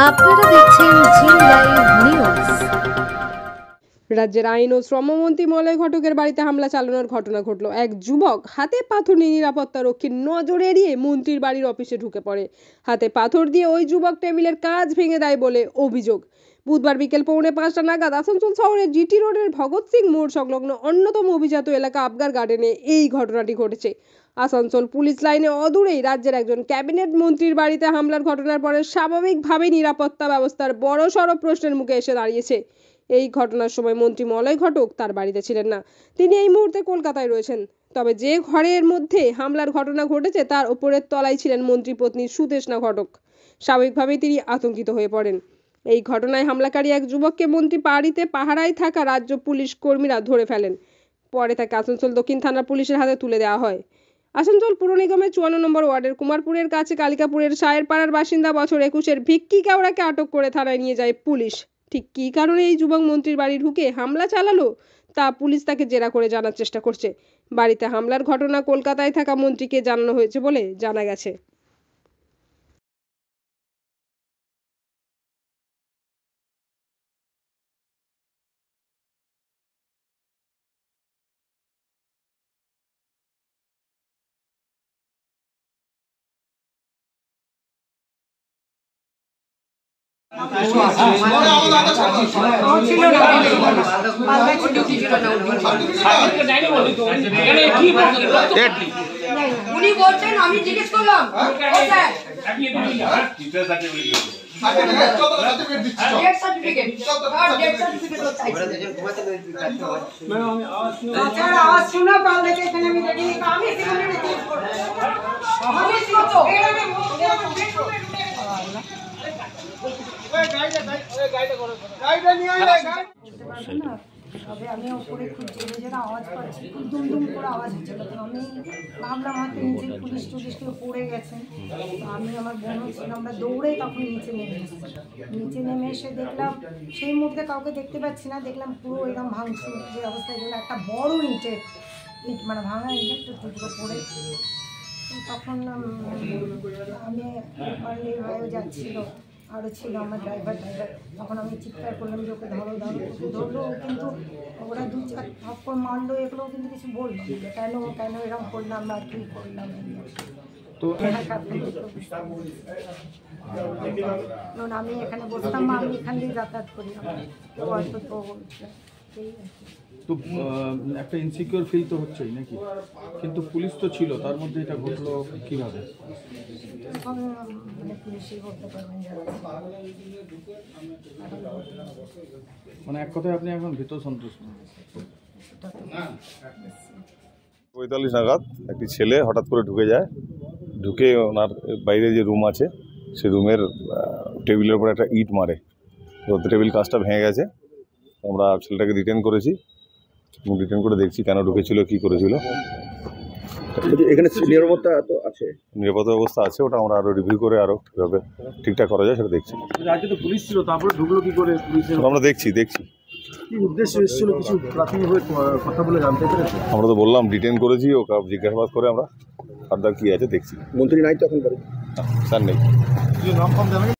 আপনারা দেখছেন জি live news. রাজ্যের আইন ও শ্রমমন্ত্রী মলয় ঘটকের বাড়িতে হামলা চালানোর ঘটনা ঘটল। এক যুবক হাতে পাথর নিয়ে নিরাপত্তা রক্ষীর নজর এড়িয়ে মন্ত্রীর বাড়ির অফিসে ঢুকে পড়ে। হাতে পাথর দিয়ে ওই যুবক টেবিলের কাজ ভেঙে দেয় বলে অভিযোগ। বুধবার বিকেল 4:45 নাগাদ আসানসোল শহরের জিটি রোডের ভগৎ সিং মোড় সংলগ্ন অন্যতম অভিজাত এলাকা আবগার গার্ডেনে এই ঘটনাটি ঘটেছে। আসানসোল পুলিশ লাইনে অদূরেই রাজ্যের একজন ক্যাবিনেট মন্ত্রীর বাড়িতে হামলার ঘটনার পরে স্বাভাবিকভাবেই নিরাপত্তা ব্যবস্থার বড়সড় প্রশ্নের মুখে এসে দাঁড়িয়েছে। এই ঘটনার সময় মন্ত্রী মলয় ঘটক তার বাড়িতে ছিলেন না, তিনি এই মুহূর্তে কলকাতায় রয়েছেন। তবে যে ঘরের মধ্যে হামলার ঘটনা ঘটেছে তার উপরের তলায় ছিলেন মন্ত্রী পত্নী সুদেষ্ণা ঘটক। স্বাভাবিকভাবেই তিনি আতঙ্কিত হয়ে পড়েন। এই ঘটনায় হামলাকারী এক যুবককে মন্ত্রী বাড়িতে পাহারায় থাকা রাজ্য পুলিশ কর্মীরা ধরে ফেলেন। পরে তাকে আসানসোল দক্ষিণ থানার পুলিশের হাতে তুলে দেওয়া হয়। আসানসোল পুর নিগমের 54 নম্বর ওয়ার্ডের কুমারপুরের কাছে কালিকাপুরের সায়ের পাড়ার বাসিন্দা বছর 21-এর ভিক্কি কেওড়াকে আটক করে থানায় নিয়ে যায় পুলিশ। ঠিক কী কারণে এই যুবক মন্ত্রীর বাড়ি ঢুকে হামলা চালালো তা পুলিশ তাকে জেরা করে জানার চেষ্টা করছে। বাড়িতে হামলার ঘটনা কলকাতায় থাকা মন্ত্রীকে জানানো হয়েছে বলে জানা গেছে। উনি বলছেন, আমি জিজ্ঞেস করলাম আওয়াজ শোনা পারলে এখানে আমি রেডি আমি সেখানে রিপোর্ট করব। তবে আমি ওপরে খুব জোরে জোরে আওয়াজ পাচ্ছি, খুব দুমদুম করে আওয়াজ হচ্ছিল। তো আমি ভাবলাম হয়তো নিচে পুলিশ টুলিশ কেউ পড়ে গেছেন। তো আমি আমার বোন ছিল, আমরা দৌড়ে তখন নিচে নেমে এসেছি। নিচে নেমে এসে দেখলাম সেই মুহূর্তে কাউকে দেখতে পাচ্ছি না, দেখলাম পুরো এরকম ভাঙচুর যে অবস্থায় গেলো, একটা বড় ইট মানে ভাঙা ইটের টুকরো পড়ে। তখন আমি এইভাবে যাচ্ছিল, আরও ছিল আমার ড্রাইভার। তখন আমি চিৎকার করলাম যে ওকে ধরো ধরো, ওকে ধরলো, কিন্তু ওরা 2-4 থাপ্পড় মারলো, এগুলোও কিন্তু কিছু বললো কেন এরকম করলাম বা কী করলাম। তো আমি এখানে বসতাম, আমি এখান দিয়ে যাতায়াত করি, হয়তো তো এই তো একটা ইনসিকিউর ফিল তো হচ্ছেই নাকি, কিন্তু পুলিশ তো ছিল, তার মধ্যে এটা ঘটলো কীভাবে? মানে এক কথায় আপনি এখন ভীত সন্তুষ্ট? 45 নাগাদ একটি ছেলে হঠাৎ করে ঢুকে ওনার বাইরে যে রুম আছে সেই রুমের টেবিলের উপর একটা ইট মারে। তো টেবিল কাজটা ভেঙে গেছে। আমরা ছেলেটাকে ডিটেন করেছি, ডিটেন করে দেখছি কেন ঢুকেছিল, কী করেছিল। এখানে নিরাপত্তা তো আছে, নিরাপত্তা ব্যবস্থা আছে, ওটা আমরা আরও রিভিউ করে আরও কীভাবে ঠিকঠাক করা যায় সেটা দেখছি। রাজ্যে তো পুলিশ ছিল, তারপরে ঢুকলো কী করে পুলিশের? আমরা দেখছি কি উদ্দেশ্যে এসেছিল কিছু প্রাথমিকভাবে কথা বলে জানতে পেরেছি? আমরা তো বললাম ডিটেন করেছি, ওকে জিজ্ঞাসাবাদ করে আমরা ফার্দার কী আছে দেখছি। মন্ত্রী নাই তো এখন? স্যার নেই। নাম